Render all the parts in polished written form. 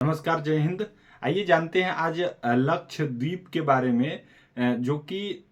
नमस्कार, जय हिंद। आइए जानते हैं आज लक्षद्वीप के बारे में, जो कि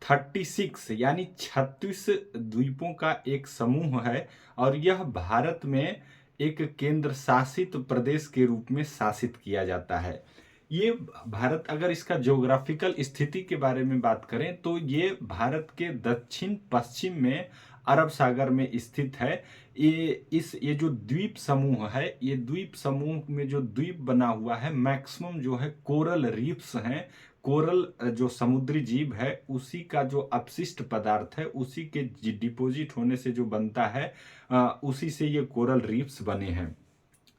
36 यानी 36 द्वीपों का एक समूह है और यह भारत में एक केंद्र शासित प्रदेश के रूप में शासित किया जाता है। ये भारत, अगर इसका ज्योग्राफिकल स्थिति के बारे में बात करें तो ये भारत के दक्षिण पश्चिम में अरब सागर में स्थित है। ये जो द्वीप समूह है, ये द्वीप समूह में जो द्वीप बना हुआ है मैक्सिमम जो है कोरल रीफ्स हैं। कोरल जो समुद्री जीव है उसी का जो अपशिष्ट पदार्थ है, उसी के डिपोजिट होने से जो बनता है, उसी से ये कोरल रीफ्स बने हैं।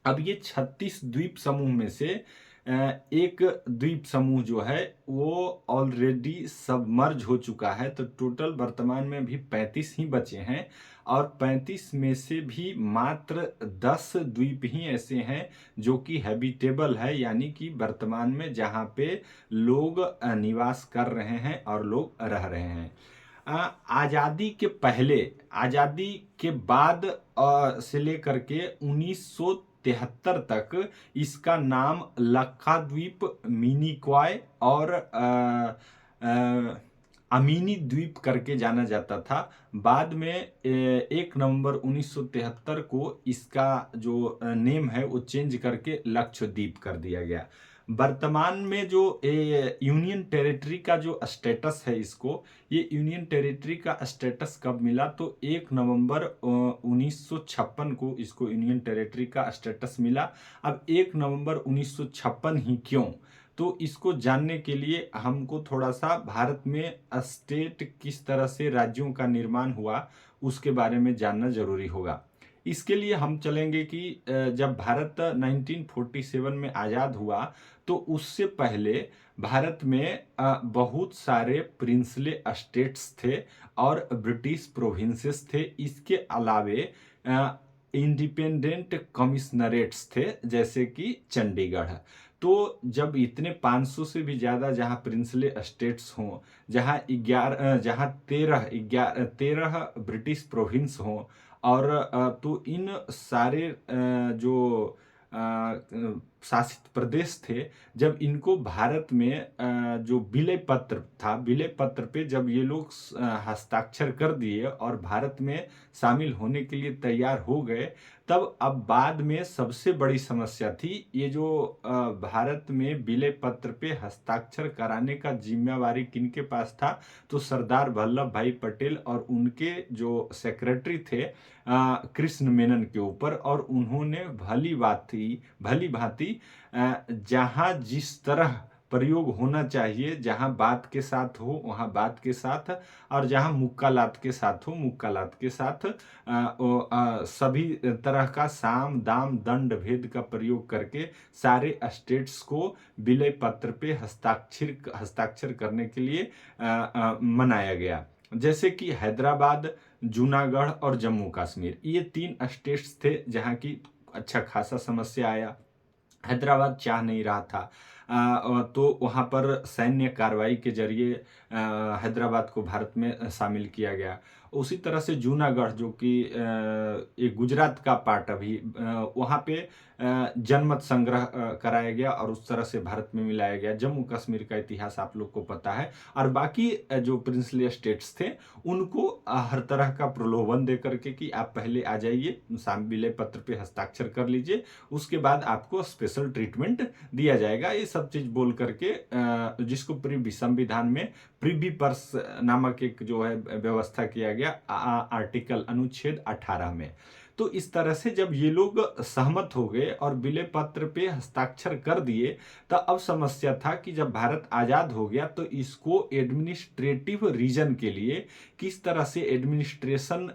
अब ये 36 द्वीप समूह में से एक द्वीप समूह जो है वो ऑलरेडी सबमर्ज हो चुका है, तो टोटल वर्तमान में भी 35 ही बचे हैं और 35 में से भी मात्र 10 द्वीप ही ऐसे हैं जो कि हैबिटेबल है, यानी कि वर्तमान में जहाँ पे लोग निवास कर रहे हैं और लोग रह रहे हैं। आज़ादी के पहले, आज़ादी के बाद से लेकर के 1973 तक इसका नाम लक्षद्वीप, मिनिकॉय और अमीनी द्वीप करके जाना जाता था। बाद में 1 नवंबर 1973 को इसका जो नेम है वो चेंज करके लक्षद्वीप कर दिया गया। वर्तमान में जो यूनियन टेरिटरी का जो स्टेटस है, इसको, ये यूनियन टेरिटरी का स्टेटस कब मिला तो 1 नवंबर 1956 को इसको यूनियन टेरिटरी का स्टेटस मिला। अब 1 नवंबर 1956 ही क्यों, तो इसको जानने के लिए हमको थोड़ा सा भारत में स्टेट किस तरह से राज्यों का निर्माण हुआ उसके बारे में जानना जरूरी होगा। इसके लिए हम चलेंगे कि जब भारत 1947 में आज़ाद हुआ तो उससे पहले भारत में बहुत सारे प्रिंसले स्टेट्स थे और ब्रिटिश प्रोविंसेस थे। इसके अलावे इंडिपेंडेंट कमिश्नरेट्स थे, जैसे कि चंडीगढ़। तो जब इतने 500 से भी ज़्यादा जहाँ प्रिंसले स्टेट्स हों, जहाँ 13 ब्रिटिश प्रोविंस हों, और तो इन सारे जो शासित प्रदेश थे, जब इनको भारत में जो विलय पत्र था, विलय पत्र पे जब ये लोग हस्ताक्षर कर दिए और भारत में शामिल होने के लिए तैयार हो गए, तब अब बाद में सबसे बड़ी समस्या थी ये जो भारत में विलय पत्र पे हस्ताक्षर कराने का जिम्मेवारी किनके पास था, तो सरदार वल्लभ भाई पटेल और उनके जो सेक्रेटरी थे कृष्ण मेनन के ऊपर। और उन्होंने भली भांति जहाँ जिस तरह प्रयोग होना चाहिए, जहाँ बात के साथ हो वहाँ बात के साथ, और जहाँ मुक्कालात के साथ हो मुक्कालात के साथ, सभी तरह का साम दाम दंड भेद का प्रयोग करके सारे स्टेट्स को विलय पत्र पे हस्ताक्षर करने के लिए मनाया गया। जैसे कि हैदराबाद, जूनागढ़ और जम्मू कश्मीर, ये 3 स्टेट्स थे जहाँ की अच्छा खासा समस्या आया। हैदराबाद चाह नहीं रहा था, तो वहाँ पर सैन्य कार्रवाई के जरिए हैदराबाद को भारत में शामिल किया गया। उसी तरह से जूनागढ़, जो कि एक गुजरात का पार्ट, अभी वहाँ पे जनमत संग्रह कराया गया और उस तरह से भारत में मिलाया गया। जम्मू कश्मीर का इतिहास आप लोग को पता है। और बाकी जो प्रिंसली स्टेट्स थे उनको हर तरह का प्रलोभन दे करके कि आप पहले आ जाइए, विलय पत्र पे हस्ताक्षर कर लीजिए, उसके बाद आपको स्पेशल ट्रीटमेंट दिया जाएगा, ये सब चीज बोल करके जिसको संविधान में प्रिवी पर्स नामक एक जो है व्यवस्था किया गया आर्टिकल अनुच्छेद 18 में। तो इस तरह से जब ये लोग सहमत हो गए और विलय पत्र पे हस्ताक्षर कर दिए, तो अब समस्या था कि जब भारत आजाद हो गया तो इसको एडमिनिस्ट्रेटिव रीजन के लिए किस तरह से एडमिनिस्ट्रेशन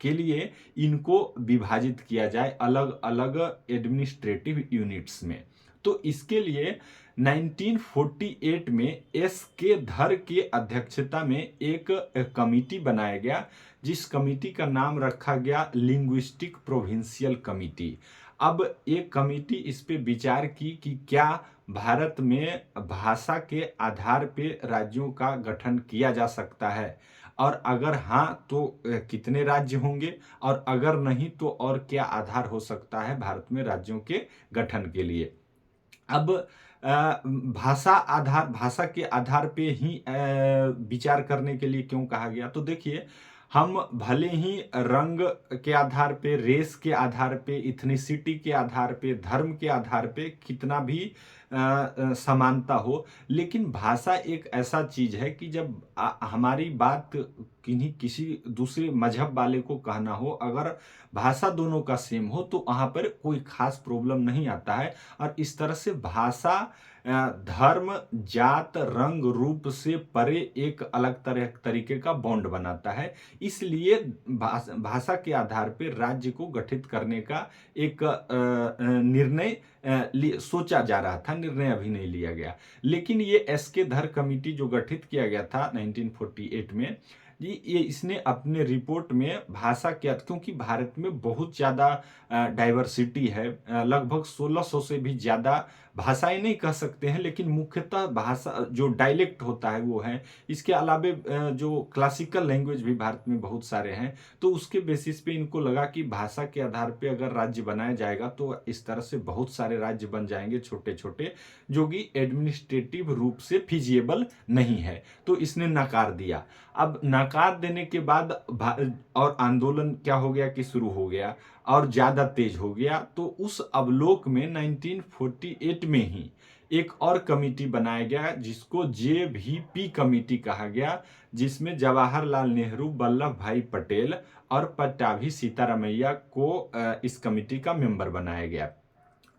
के लिए इनको विभाजित किया जाए अलग अलग एडमिनिस्ट्रेटिव यूनिट्स में। तो इसके लिए 1948 में एस के धर के अध्यक्षता में एक कमिटी बनाया गया, जिस कमिटी का नाम रखा गया लिंग्विस्टिक प्रोविंशियल कमिटी। अब एक कमिटी इस पे विचार की कि क्या भारत में भाषा के आधार पे राज्यों का गठन किया जा सकता है, और अगर हाँ तो कितने राज्य होंगे, और अगर नहीं तो और क्या आधार हो सकता है भारत में राज्यों के गठन के लिए। अब भाषा के आधार पे ही विचार करने के लिए क्यों कहा गया? तो देखिए, हम भले ही रंग के आधार पे, रेस के आधार पे, इथनिसिटी के आधार पे, धर्म के आधार पे कितना भी समानता हो, लेकिन भाषा एक ऐसा चीज़ है कि जब हमारी बात किसी दूसरे मज़हब वाले को कहना हो, अगर भाषा दोनों का सेम हो, तो वहाँ पर कोई ख़ास प्रॉब्लम नहीं आता है। और इस तरह से भाषा धर्म, जात, रंग, रूप से परे एक अलग तरीके का बॉन्ड बनाता है। इसलिए भाषा के आधार पे राज्य को गठित करने का एक निर्णय सोचा जा रहा था, निर्णय अभी नहीं लिया गया। लेकिन ये एसके धर कमिटी जो गठित किया गया था 1948 में, ये इसने अपने रिपोर्ट में भाषा क्या, क्योंकि भारत में बहुत ज़्यादा डाइवर्सिटी है, लगभग 1600 से भी ज़्यादा भाषाएं नहीं कह सकते हैं, लेकिन मुख्यतः भाषा जो डायलेक्ट होता है वो है। इसके अलावे जो क्लासिकल लैंग्वेज भी भारत में बहुत सारे हैं। तो उसके बेसिस पे इनको लगा कि भाषा के आधार पे अगर राज्य बनाया जाएगा तो इस तरह से बहुत सारे राज्य बन जाएंगे छोटे छोटे, जो कि एडमिनिस्ट्रेटिव रूप से फिजिएबल नहीं है। तो इसने नकार दिया। अब नकार देने के बाद और आंदोलन क्या हो गया कि शुरू हो गया और ज्यादा तेज हो गया। तो उस अवलोक में 1948 में ही एक और कमिटी बनाया गया जिसको JVP कमिटी कहा गया, जिसमें जवाहरलाल नेहरू, वल्लभ भाई पटेल और पट्टाभी सीतारामैया को इस कमिटी का मेंबर बनाया गया।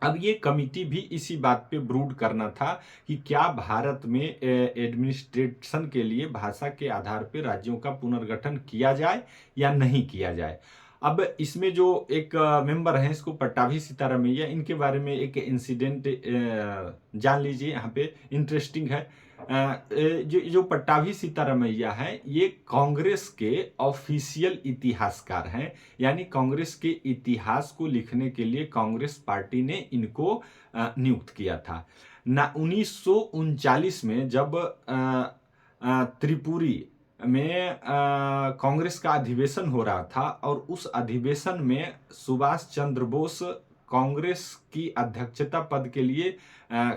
अब ये कमिटी भी इसी बात पे ब्रूड करना था कि क्या भारत में एडमिनिस्ट्रेशन के लिए भाषा के आधार पे राज्यों का पुनर्गठन किया जाए या नहीं किया जाए। अब इसमें जो एक मेंबर हैं, इसको पट्टाभी सीतारामैया, इनके बारे में एक इंसिडेंट जान लीजिए, यहाँ पे इंटरेस्टिंग है। जो पट्टाभी सीतारामैया है, ये कांग्रेस के ऑफिशियल इतिहासकार हैं। यानी कांग्रेस के इतिहास को लिखने के लिए कांग्रेस पार्टी ने इनको नियुक्त किया था। 1939 में जब त्रिपुरी में कांग्रेस का अधिवेशन हो रहा था और उस अधिवेशन में सुभाष चंद्र बोस कांग्रेस की अध्यक्षता पद के लिए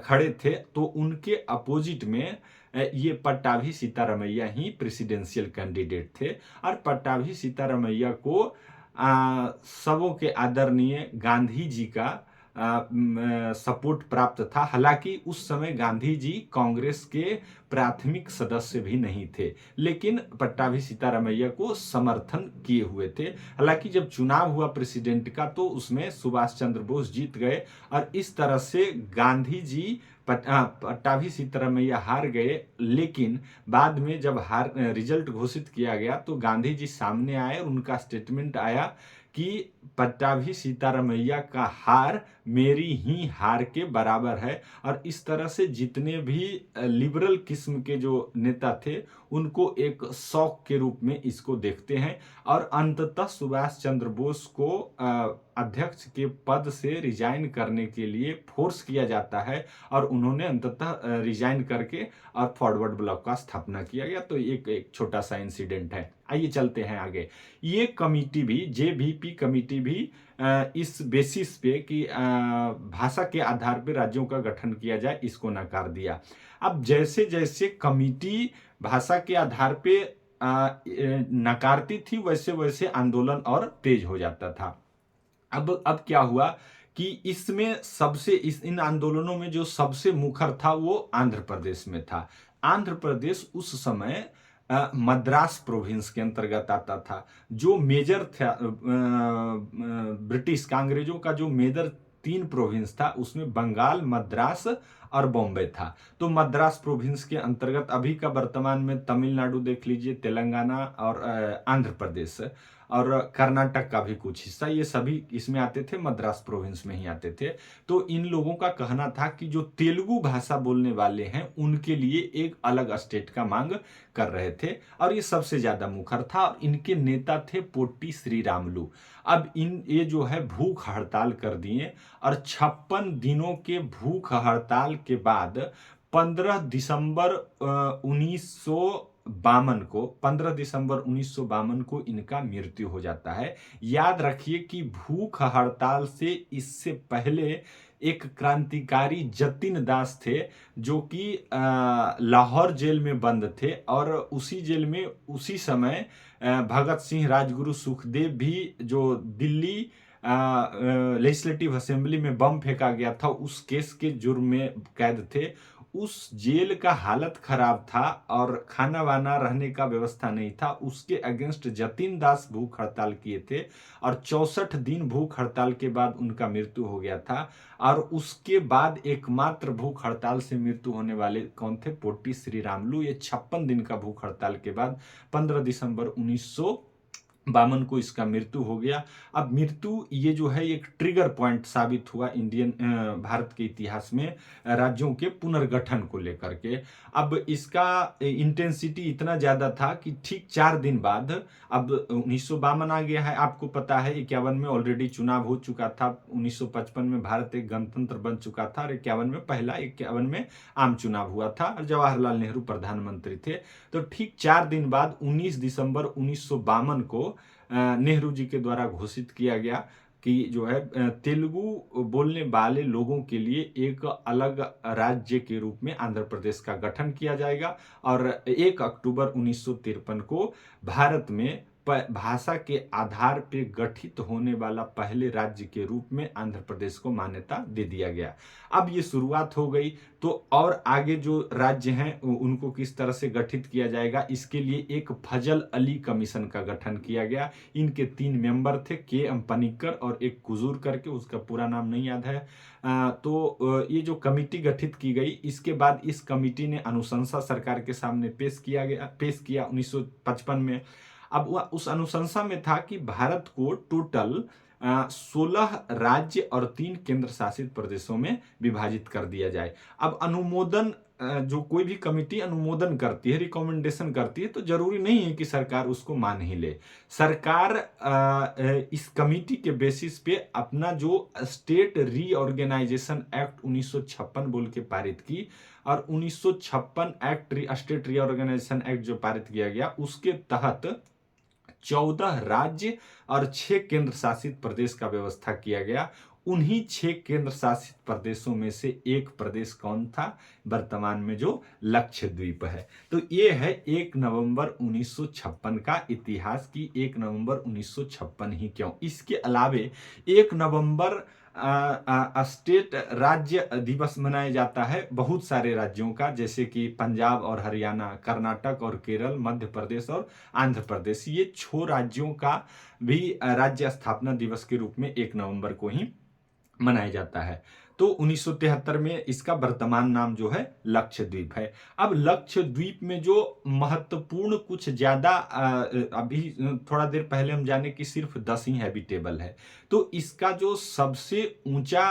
खड़े थे, तो उनके अपोजिट में ये पट्टाभी सीतारामैया ही प्रेसिडेंशियल कैंडिडेट थे। और पट्टाभी सीतारामैया को सबों के आदरणीय गांधी जी का सपोर्ट प्राप्त था। हालांकि उस समय गांधी जी कांग्रेस के प्राथमिक सदस्य भी नहीं थे, लेकिन पट्टाभी सीतारामैया को समर्थन किए हुए थे। हालांकि जब चुनाव हुआ प्रेसिडेंट का तो उसमें सुभाष चंद्र बोस जीत गए और इस तरह से गांधी जी पट्टाभी सीतारामैया हार गए। लेकिन बाद में जब रिजल्ट घोषित किया गया तो गांधी जी सामने आए और उनका स्टेटमेंट आया कि पट्टाभी सीतारामैया का हार मेरी ही हार के बराबर है। और इस तरह से जितने भी लिबरल किस्म के जो नेता थे उनको एक शौक के रूप में इसको देखते हैं। और अंततः सुभाष चंद्र बोस को अध्यक्ष के पद से रिजाइन करने के लिए फोर्स किया जाता है और उन्होंने अंततः रिजाइन करके और फॉरवर्ड ब्लॉक का स्थापना किया गया। तो एक छोटा सा इंसिडेंट है। आइए चलते हैं आगे। ये कमिटी भी, JVP कमिटी भी इस बेसिस पे कि भाषा के आधार पे राज्यों का गठन किया जाए, इसको नकार दिया। अब जैसे जैसे कमिटी भाषा के आधार पे नकारती थी, वैसे वैसे आंदोलन और तेज हो जाता था। अब क्या हुआ कि इसमें इन आंदोलनों में जो सबसे मुखर था वो आंध्र प्रदेश में था। आंध्र प्रदेश उस समय मद्रास प्रोविंस के अंतर्गत आता था। जो मेजर था ब्रिटिश का, अंग्रेजों का जो मेजर 3 प्रोविंस था, उसमें बंगाल, मद्रास और बॉम्बे था। तो मद्रास प्रोविंस के अंतर्गत अभी का वर्तमान में तमिलनाडु देख लीजिए, तेलंगाना और आंध्र प्रदेश और कर्नाटक का भी कुछ हिस्सा, ये सभी इसमें आते थे, मद्रास प्रोविंस में ही आते थे। तो इन लोगों का कहना था कि जो तेलुगु भाषा बोलने वाले हैं उनके लिए एक अलग स्टेट का मांग कर रहे थे और ये सबसे ज्यादा मुखर था। और इनके नेता थे पोट्टी श्रीरामुलु। अब ये जो है भूख हड़ताल कर दिए और 56 दिनों के भूख हड़ताल के बाद 15 दिसंबर 1952 को इनका मृत्यु हो जाता है। याद रखिए कि भूख हड़ताल से इससे पहले एक क्रांतिकारी जतिन दास थे, जो कि लाहौर जेल में बंद थे, और उसी जेल में उसी समय भगत सिंह, राजगुरु, सुखदेव भी, जो दिल्ली लेजिस्लेटिव असेंबली में बम फेंका गया था उस केस के जुर्म में कैद थे। उस जेल का हालत खराब था और खाना वाना रहने का व्यवस्था नहीं था। उसके अगेंस्ट जतिन दास भूख हड़ताल किए थे और 64 दिन भूख हड़ताल के बाद उनका मृत्यु हो गया था। और उसके बाद एकमात्र भूख हड़ताल से मृत्यु होने वाले कौन थे? पोटी श्री रामलू। ये 56 दिन का भूख हड़ताल के बाद 15 दिसंबर 1952 को इसका मृत्यु हो गया। अब मृत्यु ये जो है एक ट्रिगर पॉइंट साबित हुआ भारत के इतिहास में राज्यों के पुनर्गठन को लेकर के। अब इसका इंटेंसिटी इतना ज्यादा था कि ठीक 4 दिन बाद, अब 1952 आ गया है, आपको पता है 51 में ऑलरेडी चुनाव हो चुका था, 1955 में भारत एक गणतंत्र बन चुका था, और 51 में आम चुनाव हुआ था और जवाहरलाल नेहरू प्रधानमंत्री थे। तो ठीक 4 दिन बाद 19 दिसंबर 1952 को नेहरू जी के द्वारा घोषित किया गया कि जो है तेलुगु बोलने वाले लोगों के लिए एक अलग राज्य के रूप में आंध्र प्रदेश का गठन किया जाएगा, और 1 अक्टूबर 1953 को भारत में भाषा के आधार पे गठित होने वाला पहले राज्य के रूप में आंध्र प्रदेश को मान्यता दे दिया गया। अब ये शुरुआत हो गई, तो और आगे जो राज्य हैं उनको किस तरह से गठित किया जाएगा, इसके लिए एक फजल अली कमीशन का गठन किया गया। इनके 3 मेंबर थे, के.एम. पनिक्कर और एक कुजूर करके, उसका पूरा नाम नहीं याद है। तो ये जो कमिटी गठित की गई, इसके बाद इस कमिटी ने अनुशंसा सरकार के सामने पेश किया 1955 में। अब उस अनुशंसा में था कि भारत को टोटल 16 राज्य और 3 केंद्र शासित प्रदेशों में विभाजित कर दिया जाए। अब अनुमोदन, जो कोई भी कमिटी अनुमोदन करती है, रिकमेंडेशन करती है, तो जरूरी नहीं है कि सरकार उसको मान ही ले। सरकार इस कमिटी के बेसिस पे अपना जो स्टेट रीऑर्गेनाइजेशन एक्ट 1956 बोल के पारित की, और 1956 एक्ट स्टेट रीऑर्गेनाइजेशन एक्ट जो पारित किया गया, उसके तहत 14 राज्य और 6 केंद्र शासित प्रदेश का व्यवस्था किया गया। उन्हीं 6 केंद्र शासित प्रदेशों में से एक प्रदेश कौन था? वर्तमान में जो लक्षद्वीप है। तो ये है 1 नवंबर 1956 का इतिहास की 1 नवंबर 1956 ही क्यों। इसके अलावे 1 नवंबर स्टेट राज्य दिवस मनाया जाता है बहुत सारे राज्यों का, जैसे कि पंजाब और हरियाणा, कर्नाटक और केरल, मध्य प्रदेश और आंध्र प्रदेश। ये 6 राज्यों का भी राज्य स्थापना दिवस के रूप में 1 नवंबर को ही मनाया जाता है। तो 1973 में इसका वर्तमान नाम जो है लक्षद्वीप है। अब लक्षद्वीप में जो महत्वपूर्ण कुछ ज्यादा, अभी थोड़ा देर पहले हम जाने कि सिर्फ 10 ही हैबिटेबल है। तो इसका जो सबसे ऊंचा,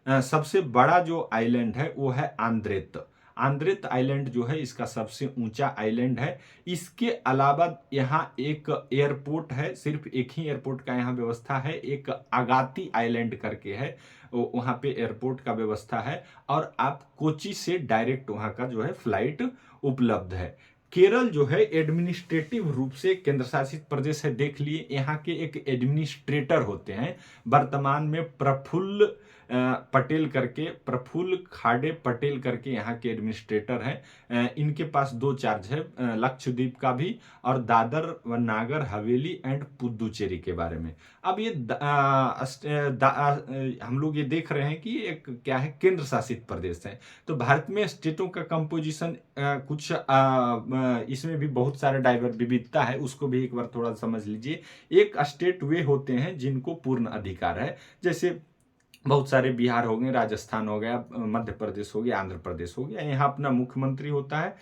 सबसे बड़ा जो आइलैंड है वो है आंद्रेत। आंद्रेत आइलैंड जो है इसका सबसे ऊंचा आइलैंड है। इसके अलावा यहाँ एक एयरपोर्ट है, सिर्फ एक ही एयरपोर्ट का यहाँ व्यवस्था है, एक अगाती आइलैंड करके है, वहाँ पे एयरपोर्ट का व्यवस्था है, और आप कोची से डायरेक्ट वहाँ का जो है फ्लाइट उपलब्ध है। केरल जो है एडमिनिस्ट्रेटिव रूप से केंद्र शासित प्रदेश है। देख लिए यहाँ के एक एडमिनिस्ट्रेटर होते हैं, वर्तमान में प्रफुल्ल खाड़े पटेल करके यहाँ के एडमिनिस्ट्रेटर हैं। इनके पास 2 चार्ज है, लक्षद्वीप का भी और दादर व नागर हवेली एंड पुदुचेरी के बारे में। अब ये हम लोग ये देख रहे हैं कि एक क्या है, केंद्र शासित प्रदेश है। तो भारत में स्टेटों का कंपोजिशन कुछ इसमें भी बहुत सारे विविधता है, उसको भी एक बार थोड़ा समझ लीजिए। एक स्टेट वे होते हैं जिनको पूर्ण अधिकार है, जैसे बहुत सारे बिहार हो गए, राजस्थान हो गया, मध्य प्रदेश हो गया, आंध्र प्रदेश हो गया। यहाँ अपना मुख्यमंत्री होता है,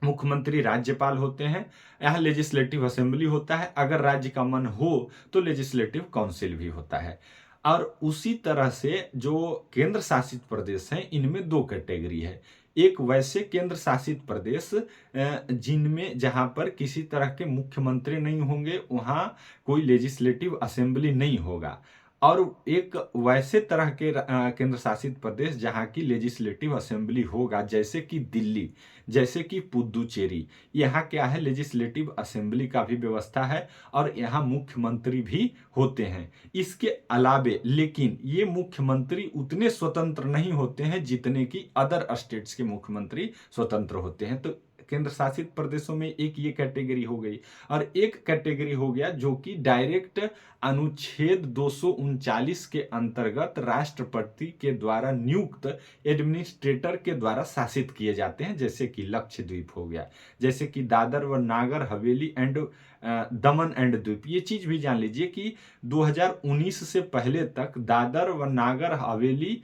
मुख्यमंत्री राज्यपाल होते हैं, यहाँ लेजिस्लेटिव असेंबली होता है, अगर राज्य का मन हो तो लेजिस्लेटिव काउंसिल भी होता है। और उसी तरह से जो केंद्र शासित प्रदेश हैं, इनमें 2 कैटेगरी है। एक वैसे केंद्र शासित प्रदेश जिनमें, जहां पर किसी तरह के मुख्यमंत्री नहीं होंगे, वहां कोई लेजिस्लेटिव असेंबली नहीं होगा, और एक वैसे तरह के केंद्र शासित प्रदेश जहां की लेजिस्लेटिव असेंबली होगा, जैसे कि दिल्ली, जैसे कि पुदुचेरी। यहाँ क्या है, लेजिस्लेटिव असेंबली का भी व्यवस्था है और यहाँ मुख्यमंत्री भी होते हैं। इसके अलावे लेकिन ये मुख्यमंत्री उतने स्वतंत्र नहीं होते हैं जितने कि अदर स्टेट्स के मुख्यमंत्री स्वतंत्र होते हैं। तो केंद्र शासित प्रदेशों में एक ये कैटेगरी हो गई, और एक कैटेगरी हो गया जो कि डायरेक्ट अनुच्छेद 239 के अंतर्गत राष्ट्रपति के द्वारा नियुक्त एडमिनिस्ट्रेटर के द्वारा शासित किए जाते हैं, जैसे कि लक्षद्वीप हो गया, जैसे कि दादर व Nagar Haveli and Daman and द्वीप। ये चीज भी जान लीजिए कि 2019 से पहले तक दादर व नागर हवेली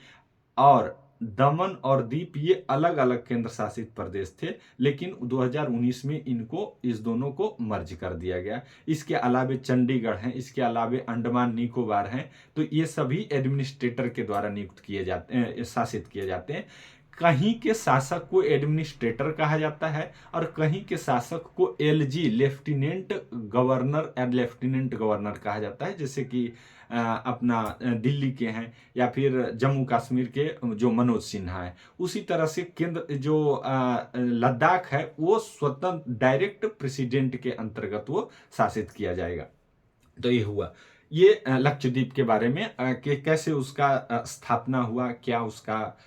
और दमन और दीप ये अलग अलग केंद्र शासित प्रदेश थे, लेकिन 2019 में इनको इस दोनों को मर्ज कर दिया गया। इसके अलावे चंडीगढ़ हैं, इसके अलावे अंडमान निकोबार हैं। तो ये सभी एडमिनिस्ट्रेटर के द्वारा नियुक्त किए जाते हैं, शासित किए जाते हैं। कहीं के शासक को एडमिनिस्ट्रेटर कहा जाता है और कहीं के शासक को एलजी लेफ्टिनेंट गवर्नर या लेफ्टिनेंट गवर्नर कहा जाता है, जैसे कि अपना दिल्ली के हैं या फिर जम्मू कश्मीर के जो मनोज सिन्हा है। उसी तरह से केंद्र जो लद्दाख है वो स्वतंत्र डायरेक्ट प्रेसिडेंट के अंतर्गत वो शासित किया जाएगा। तो ये हुआ ये लक्षद्वीप के बारे में कि कैसे उसका स्थापना हुआ, क्या उसका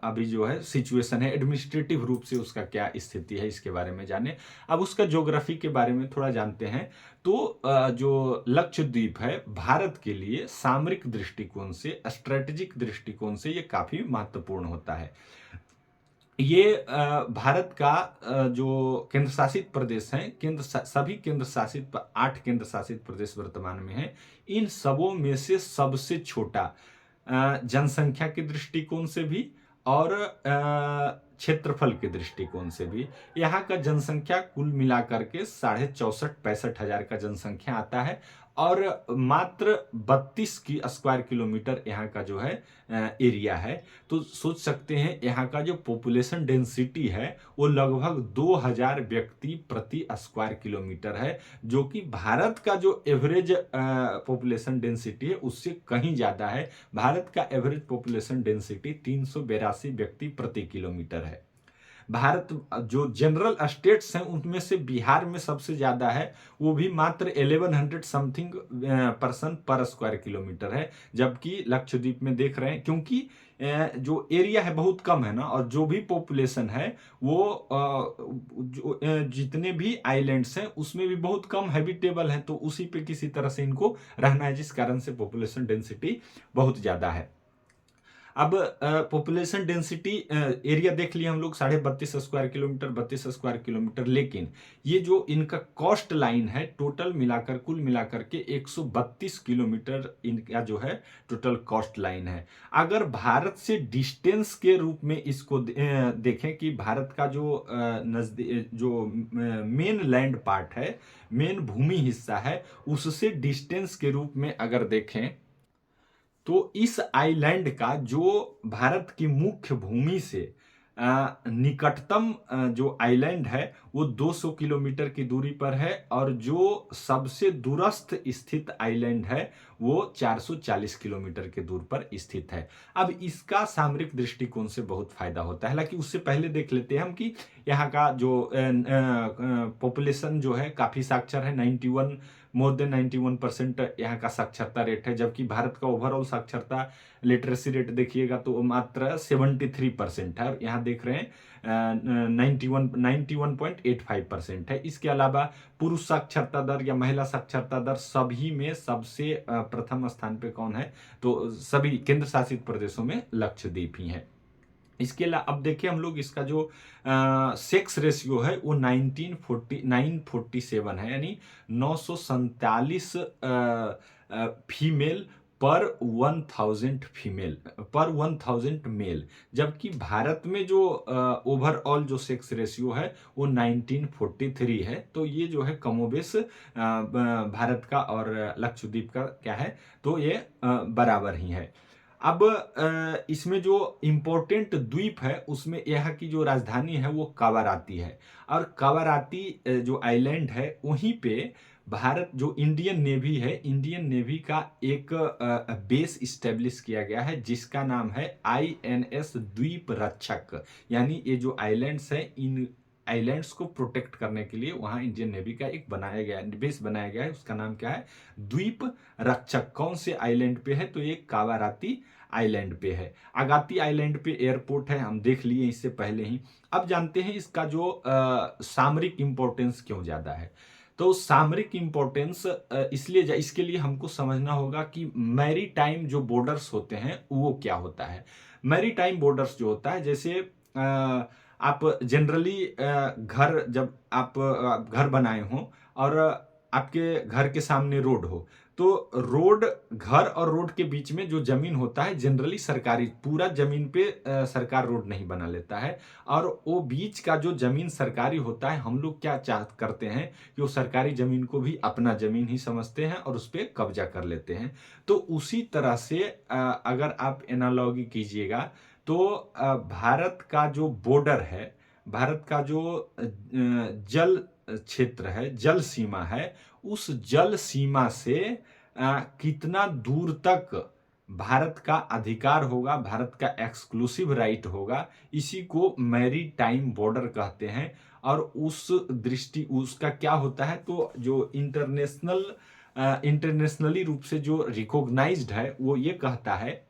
अभी जो है सिचुएशन है, एडमिनिस्ट्रेटिव रूप से उसका क्या स्थिति है, इसके बारे में जाने। अब उसका ज्योग्राफी के बारे में थोड़ा जानते हैं। तो जो लक्षद्वीप है भारत के लिए सामरिक दृष्टिकोण से, स्ट्रेटेजिक दृष्टिकोण से ये काफी महत्वपूर्ण होता है। ये भारत का जो केंद्र शासित प्रदेश हैं, सभी केंद्र शासित 8 केंद्र शासित प्रदेश वर्तमान में हैं। इन सबों में से सबसे छोटा जनसंख्या के दृष्टिकोण से भी और क्षेत्रफल के दृष्टिकोण से भी। यहाँ का जनसंख्या कुल मिलाकर के 64,65 हजार का जनसंख्या आता है और मात्र 32 की स्क्वायर किलोमीटर यहाँ का जो है एरिया है। तो सोच सकते हैं यहाँ का जो पॉपुलेशन डेंसिटी है वो लगभग 2000 व्यक्ति प्रति स्क्वायर किलोमीटर है, जो कि भारत का जो एवरेज पॉपुलेशन डेंसिटी है उससे कहीं ज्यादा है। भारत का एवरेज पॉपुलेशन डेंसिटी 382 व्यक्ति प्रति किलोमीटर है। भारत जो जनरल स्टेट्स हैं उनमें से बिहार में सबसे ज्यादा है, वो भी मात्र 1100 समथिंग पर्सन पर स्क्वायर किलोमीटर है। जबकि लक्षद्वीप में देख रहे हैं, क्योंकि जो एरिया है बहुत कम है ना, और जो भी पॉपुलेशन है वो जितने भी आइलैंड्स हैं उसमें भी बहुत कम हैबिटेबल है, तो उसी पे किसी तरह से इनको रहना है, जिस कारण से पॉपुलेशन डेंसिटी बहुत ज्यादा है। अब पॉपुलेशन डेंसिटी एरिया देख लिया हम लोग 32.5 स्क्वायर किलोमीटर, 32 स्क्वायर किलोमीटर, लेकिन ये जो इनका कॉस्ट लाइन है टोटल मिलाकर कुल मिलाकर के 132 किलोमीटर इनका जो है टोटल कॉस्ट लाइन है। अगर भारत से डिस्टेंस के रूप में इसको देखें कि भारत का जो जो मेन लैंड पार्ट है, मेन भूमि हिस्सा है, उससे डिस्टेंस के रूप में अगर देखें तो इस आइलैंड का जो भारत की मुख्य भूमि से निकटतम जो आइलैंड है वो 200 किलोमीटर की दूरी पर है, और जो सबसे दूरस्थ स्थित आइलैंड है वो 440 किलोमीटर के दूर पर स्थित है। अब इसका सामरिक दृष्टिकोण से बहुत फायदा होता है। हालांकि उससे पहले देख लेते हैं हम कि यहाँ का जो पॉपुलेशन जो है काफी साक्षर है, 91 मोर देन 91% यहाँ का साक्षरता रेट है, जबकि भारत का ओवरऑल साक्षरता लिटरेसी रेट देखिएगा तो मात्र 73% है, और यहाँ देख रहे हैं 91.85% है। इसके अलावा पुरुष साक्षरता दर या महिला साक्षरता दर सभी में सबसे प्रथम स्थान पे कौन है, तो सभी केंद्र शासित प्रदेशों में लक्षद्वीप ही है। इसके अलावा अब देखिए हम लोग इसका जो सेक्स रेशियो है वो 947 है, यानी 947 फीमेल पर 1000 मेल। जबकि भारत में जो ओवरऑल जो सेक्स रेशियो है वो 1943 है। तो ये जो है कमोबेश भारत का और लक्षद्वीप का क्या है, तो ये बराबर ही है। अब इसमें जो इम्पोर्टेंट द्वीप है उसमें यहाँ की जो राजधानी है वो कावाराती है, और कावाराती जो आइलैंड है वहीं पे भारत जो इंडियन नेवी है, इंडियन नेवी का एक बेस इस्टेब्लिश किया गया है जिसका नाम है आईएनएस द्वीप रक्षक। यानी ये जो आइलैंड्स है, इन आइलैंड्स को प्रोटेक्ट करने के लिए वहां इंडियन नेवी का एक बनाया गया बेस बनाया गया है। उसका नाम क्या है? द्वीप रक्षक। कौन से आइलैंड पे है? तो ये कावाराती आइलैंड पे है। अगाती आइलैंड पे एयरपोर्ट है, हम देख लिए इससे पहले ही। अब जानते हैं इसका जो सामरिक इंपॉर्टेंस क्यों ज्यादा है। तो सामरिक इंपॉर्टेंस इसलिए इसके लिए हमको समझना होगा कि मैरी टाइम जो बॉर्डर्स होते हैं वो क्या होता है। मैरी टाइम बॉर्डर्स जो होता है, जैसे आप जनरली घर, जब आप घर बनाए हो और आपके घर के सामने रोड हो, तो रोड, घर और रोड के बीच में जो जमीन होता है जनरली सरकारी, पूरा जमीन पे सरकार रोड नहीं बना लेता है। और वो बीच का जो जमीन सरकारी होता है, हम लोग क्या चाह करते हैं कि वो सरकारी जमीन को भी अपना जमीन ही समझते हैं और उस पर कब्जा कर लेते हैं। तो उसी तरह से अगर आप एनालॉगी कीजिएगा तो भारत का जो बॉर्डर है, भारत का जो जल क्षेत्र है, जल सीमा है, उस जल सीमा से कितना दूर तक भारत का अधिकार होगा, भारत का एक्सक्लूसिव राइट होगा, इसी को मैरी टाइम बॉर्डर कहते हैं। और उस दृष्टि उसका क्या होता है, तो जो इंटरनेशनली रूप से जो रिकॉग्नाइज्ड है वो ये कहता है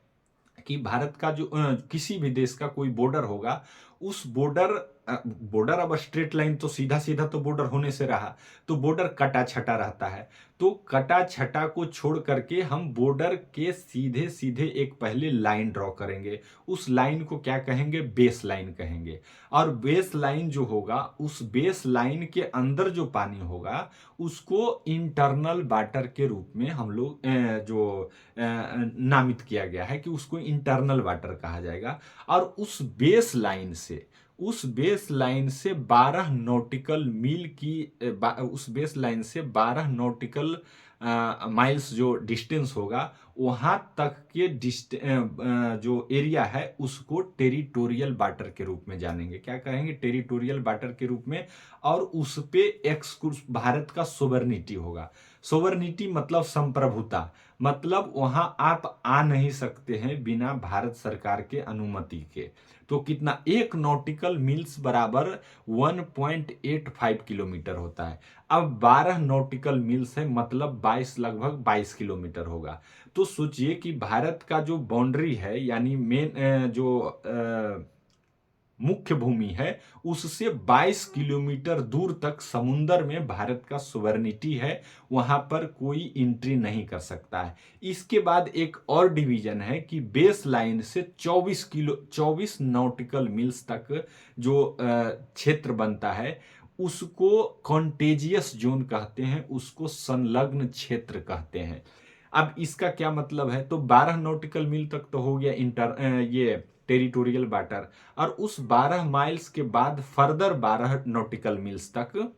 कि भारत का जो किसी भी देश का कोई बॉर्डर होगा, उस बॉर्डर अब स्ट्रेट लाइन तो सीधा सीधा तो बॉर्डर होने से रहा, तो बॉर्डर कटा छटा रहता है। तो कटा छटा को छोड़ करके हम बॉर्डर के सीधे सीधे एक पहले लाइन ड्रॉ करेंगे। उस लाइन को क्या कहेंगे? बेस लाइन कहेंगे। और बेस लाइन जो होगा, उस बेस लाइन के अंदर जो पानी होगा उसको इंटरनल वाटर के रूप में हम लोग नामित किया गया है कि उसको इंटरनल वाटर कहा जाएगा। और उस बेस लाइन से 12 नॉटिकल मील की उस बेस लाइन से 12 नॉटिकल माइल्स जो डिस्टेंस होगा, वहां तक के जो एरिया है उसको टेरिटोरियल वाटर के रूप में जानेंगे। क्या कहेंगे? टेरिटोरियल वाटर के रूप में। और उस पे भारत का सोवरेनिटी होगा। सोवरेनिटी मतलब संप्रभुता, मतलब वहां आप आ नहीं सकते हैं बिना भारत सरकार के अनुमति के। तो कितना? एक नॉटिकल मील्स बराबर 1.85 किलोमीटर होता है। अब 12 नॉटिकल मील्स है, मतलब 22, लगभग 22 किलोमीटर होगा। तो सोचिए कि भारत का जो बाउंड्री है, यानी मेन जो मुख्य भूमि है, उससे 22 किलोमीटर दूर तक समुन्दर में भारत का सोवरेनिटी है, वहां पर कोई एंट्री नहीं कर सकता है। इसके बाद एक और डिवीजन है कि बेस लाइन से 24 नॉटिकल मील्स तक जो क्षेत्र बनता है उसको कॉन्टेजियस जोन कहते हैं, उसको संलग्न क्षेत्र कहते हैं। अब इसका क्या मतलब है? तो 12 नॉटिकल मील तक तो हो गया ये टेरिटोरियल वाटर। और उस 12 माइल्स के बाद फर्दर 12 नॉटिकल मील्स तक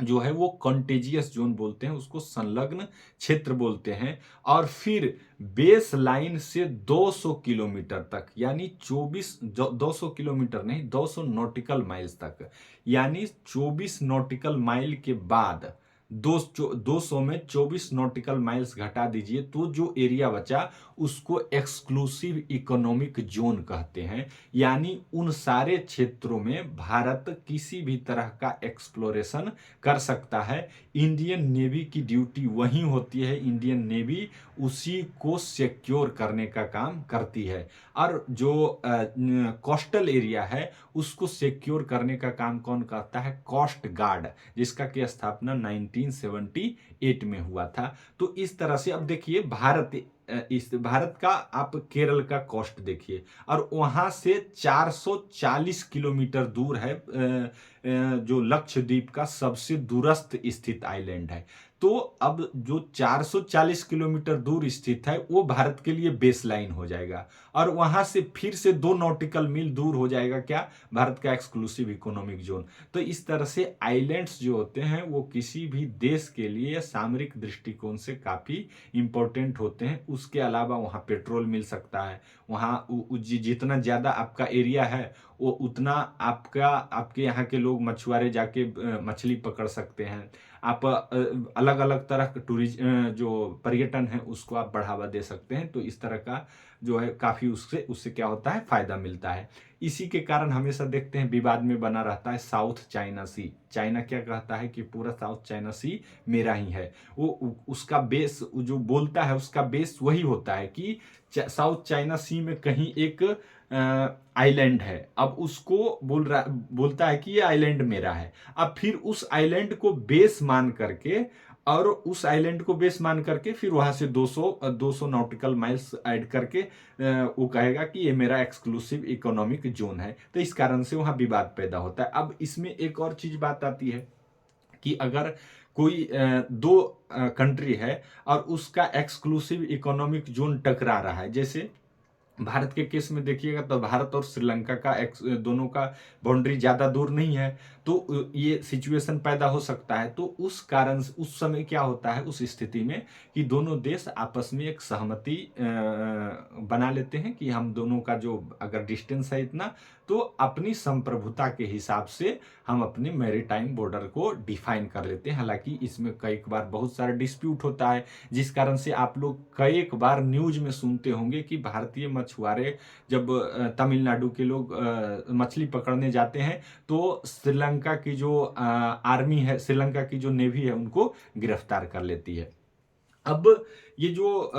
जो है वो कॉन्टेजियस जोन बोलते हैं, उसको संलग्न क्षेत्र बोलते हैं। और फिर बेस लाइन से 200 किलोमीटर तक, यानी 200 किलोमीटर नहीं, 200 नॉटिकल माइल्स तक, यानी 24 नॉटिकल माइल के बाद 200 में 24 नॉटिकल माइल्स घटा दीजिए तो जो एरिया बचा उसको एक्सक्लूसिव इकोनॉमिक जोन कहते हैं। यानी उन सारे क्षेत्रों में भारत किसी भी तरह का एक्सप्लोरेशन कर सकता है। इंडियन नेवी की ड्यूटी वहीं होती है, इंडियन नेवी उसी को सिक्योर करने का काम करती है। और जो कोस्टल एरिया है उसको सिक्योर करने का काम कौन करता है? कोस्ट गार्ड, जिसका की स्थापना 1978 में हुआ था। तो इस तरह से अब देखिए भारत का आप केरल का कोस्ट देखिए, और वहां से 440 किलोमीटर दूर है जो लक्षद्वीप का सबसे दूरस्थ स्थित आइलैंड है। तो अब जो 440 किलोमीटर दूर स्थित है वो भारत के लिए बेस लाइन हो जाएगा। और वहां से फिर से 2 नॉटिकल मील दूर हो जाएगा क्या? भारत का एक्सक्लूसिव इकोनॉमिक जोन। तो इस तरह से आइलैंड्स जो होते हैं वो किसी भी देश के लिए सामरिक दृष्टिकोण से काफी इंपॉर्टेंट होते हैं। उसके अलावा वहां पेट्रोल मिल सकता है, वहां जितना ज्यादा आपका एरिया है वो उतना आपके यहाँ के लोग मछुआरे जाके मछली पकड़ सकते हैं। आप अलग अलग तरह के जो पर्यटन है उसको आप बढ़ावा दे सकते हैं। तो इस तरह का जो है काफ़ी उससे उससे क्या होता है, फ़ायदा मिलता है। इसी के कारण हमेशा देखते हैं विवाद में बना रहता है साउथ चाइना सी। चाइना क्या कहता है कि पूरा साउथ चाइना सी मेरा ही है। उसका बेस जो बोलता है उसका बेस वही होता है कि साउथ चाइना सी में कहीं एक आइलैंड है। अब उसको बोलता है कि ये आइलैंड मेरा है। अब फिर उस आइलैंड को बेस मान करके और उस आइलैंड को बेस मान करके फिर वहां से 200 नॉटिकल माइल्स ऐड करके वो कहेगा कि ये मेरा एक्सक्लूसिव इकोनॉमिक जोन है। तो इस कारण से वहां विवाद पैदा होता है। अब इसमें एक और चीज बात आती है कि अगर कोई दो कंट्री है और उसका एक्सक्लूसिव इकोनॉमिक जोन टकरा रहा है, जैसे भारत के केस में देखिएगा तो भारत और श्रीलंका का दोनों का बाउंड्री ज्यादा दूर नहीं है। तो ये सिचुएशन पैदा हो सकता है। तो उस कारण उस समय क्या होता है उस स्थिति में कि दोनों देश आपस में एक सहमति बना लेते हैं कि हम दोनों का जो अगर डिस्टेंस है इतना, तो अपनी संप्रभुता के हिसाब से हम अपने मैरीटाइम बॉर्डर को डिफाइन कर लेते हैं। हालांकि इसमें कई बार बहुत सारा डिस्प्यूट होता है, जिस कारण से आप लोग कई बार न्यूज में सुनते होंगे कि भारतीय मछुआरे जब तमिलनाडु के लोग मछली पकड़ने जाते हैं तो श्रीलंका की जो आर्मी है, श्रीलंका की जो नेवी है, उनको गिरफ्तार कर लेती है। अब ये जो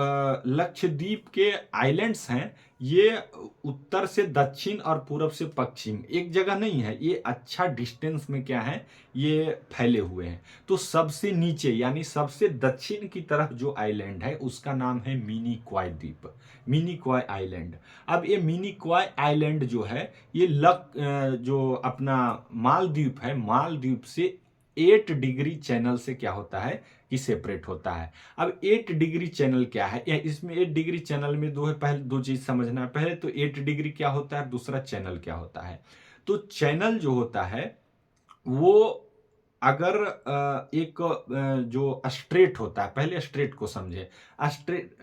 लक्षद्वीप के आइलैंड्स हैं, ये उत्तर से दक्षिण और पूरब से पश्चिम एक जगह नहीं है, ये अच्छा डिस्टेंस में क्या है, ये फैले हुए हैं। तो सबसे नीचे यानी सबसे दक्षिण की तरफ जो आइलैंड है उसका नाम है मिनी क्वाय द्वीप, मिनी क्वाय आइलैंड। अब ये मिनी क्वाय आइलैंड जो है ये जो अपना मालद्वीप है, मालद्वीप से 8 डिग्री चैनल से क्या होता है कि सेपरेट होता है। अब 8 डिग्री चैनल क्या है, इसमें 8 डिग्री चैनल में दो है, पहले दो चीज समझना है। पहले तो 8 डिग्री क्या होता है, दूसरा चैनल क्या होता है। तो चैनल जो होता है वो अगर एक जो स्ट्रेट होता है, पहले स्ट्रेट को समझे। स्ट्रेट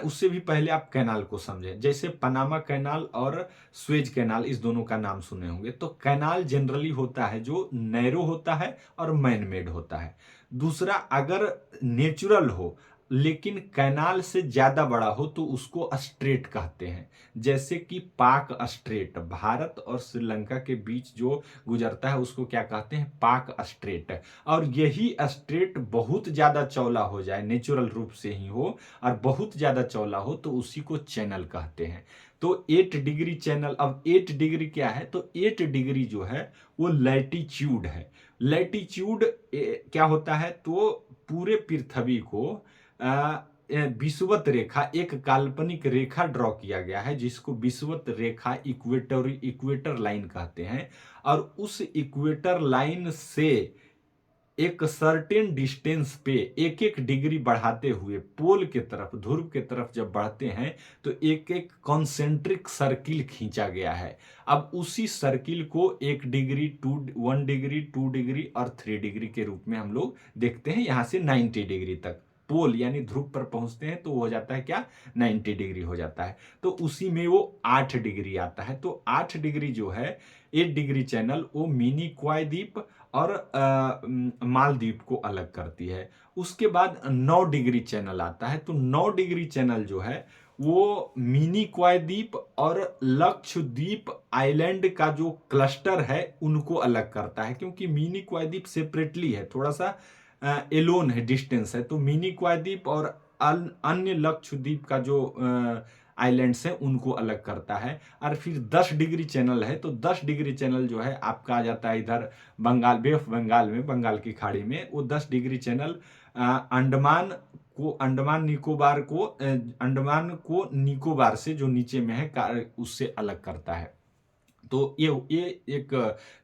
उससे भी पहले आप कैनाल को समझे। जैसे पनामा कैनाल और स्वेज कैनाल, इस दोनों का नाम सुने होंगे। तो कैनाल जनरली होता है जो नैरो होता है और मैन मेड होता है। दूसरा अगर नेचुरल हो लेकिन कैनाल से ज्यादा बड़ा हो तो उसको स्ट्रेट कहते हैं। जैसे कि पाक स्ट्रेट, भारत और श्रीलंका के बीच जो गुजरता है उसको क्या कहते हैं, पाक स्ट्रेट। और यही स्ट्रेट बहुत ज्यादा चौड़ा हो जाए, नेचुरल रूप से ही हो और बहुत ज्यादा चौड़ा हो तो उसी को चैनल कहते हैं। तो 8 डिग्री चैनल। अब 8 डिग्री क्या है, तो 8 डिग्री जो है वो लैटिट्यूड है। लैटिट्यूड क्या होता है, तो पूरे पृथ्वी को विषुवत रेखा, एक काल्पनिक रेखा ड्रॉ किया गया है जिसको विषुवत रेखा इक्वेटर लाइन कहते हैं। और उस इक्वेटर लाइन से एक सर्टेन डिस्टेंस पे एक एक डिग्री बढ़ाते हुए पोल के तरफ, ध्रुव के तरफ जब बढ़ते हैं तो एक एक कॉन्सेंट्रिक सर्किल खींचा गया है। अब उसी सर्किल को 1 डिग्री, 1 डिग्री, 2 डिग्री और 3 डिग्री के रूप में हम लोग देखते हैं। यहां से 90 डिग्री तक पोल यानी ध्रुव पर पहुंचते हैं तो वो हो जाता है क्या, 90 डिग्री हो जाता है। तो उसी में वो 8 डिग्री आता है। तो 8 डिग्री जो है, 8 डिग्री चैनल, वो मिनी क्वाय द्वीप और मालदीव को अलग करती है। उसके बाद 9 डिग्री चैनल आता है। तो 9 डिग्री चैनल जो है वो मिनी क्वाय द्वीप और लक्षद्वीप आइलैंड का जो क्लस्टर है उनको अलग करता है। क्योंकि मिनी क्वाय द्वीप सेपरेटली है, थोड़ा सा एलोन है, डिस्टेंस है। तो मिनी क्वाय द्वीप और अन्य लक्षद्वीप का जो आइलैंड्स हैं उनको अलग करता है। और फिर 10 डिग्री चैनल है। तो 10 डिग्री चैनल जो है आपका आ जाता है इधर बंगाल, बे ऑफ बंगाल में, बंगाल की खाड़ी में। वो 10 डिग्री चैनल अंडमान को, अंडमान को निकोबार से जो नीचे में है उससे अलग करता है। तो ये एक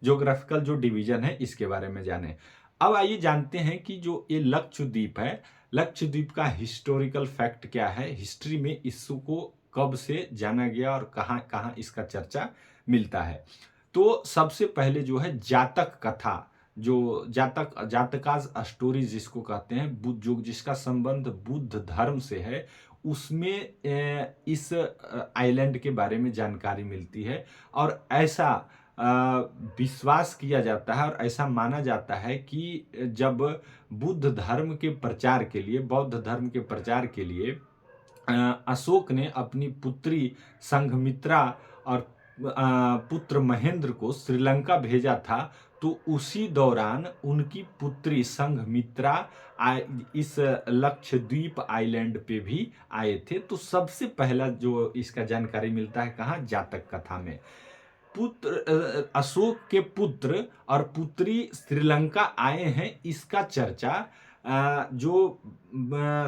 ज्योग्राफिकल जो डिवीजन है इसके बारे में जाने। अब आइए जानते हैं कि जो ये लक्षद्वीप है, लक्षद्वीप का हिस्टोरिकल फैक्ट क्या है, हिस्ट्री में इसको कब से जाना गया और कहां कहां इसका चर्चा मिलता है। तो सबसे पहले जो है जातक कथा, जो जातकाज स्टोरी जिसको कहते हैं, जो जिसका संबंध बुद्ध धर्म से है, उसमें इस आइलैंड के बारे में जानकारी मिलती है। और ऐसा विश्वास किया जाता है और ऐसा माना जाता है कि जब बुद्ध धर्म के प्रचार के लिए, बौद्ध धर्म के प्रचार के लिए अशोक ने अपनी पुत्री संघमित्रा और पुत्र महेंद्र को श्रीलंका भेजा था, तो उसी दौरान उनकी पुत्री संघमित्रा इस लक्षद्वीप आइलैंड पे भी आए थे। तो सबसे पहला जो इसका जानकारी मिलता है कहाँ, जातक कथा में। अशोक के पुत्र और पुत्री श्रीलंका आए हैं, इसका चर्चा जो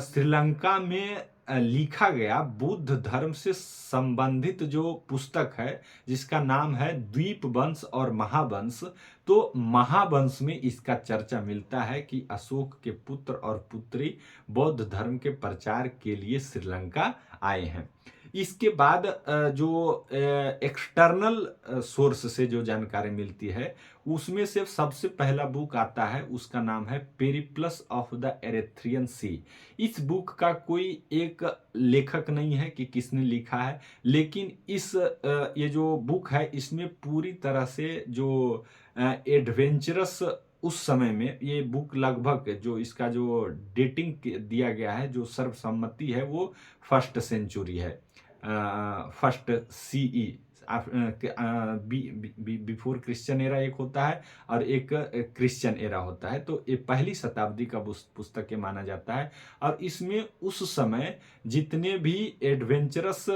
श्रीलंका में लिखा गया बुद्ध धर्म से संबंधित जो पुस्तक है जिसका नाम है द्वीप वंश और महावंश, तो महावंश में इसका चर्चा मिलता है कि अशोक के पुत्र और पुत्री बौद्ध धर्म के प्रचार के लिए श्रीलंका आए हैं। इसके बाद जो एक्सटर्नल सोर्स से जो जानकारी मिलती है उसमें से सबसे पहला बुक आता है, उसका नाम है पेरिप्लस ऑफ द एरेथ्रियन सी। इस बुक का कोई एक लेखक नहीं है कि किसने लिखा है, लेकिन इस ये जो बुक है इसमें पूरी तरह से जो एडवेंचरस उस समय में ये बुक लगभग जो इसका जो डेटिंग दिया गया है, जो सर्वसम्मति है वो फर्स्ट सेंचुरी है, first C E, before Christian era एक होता है और एक क्रिश्चियन एरा होता है। तो ये पहली शताब्दी का पुस्तक ये माना जाता है और इसमें उस समय जितने भी एडवेंचरस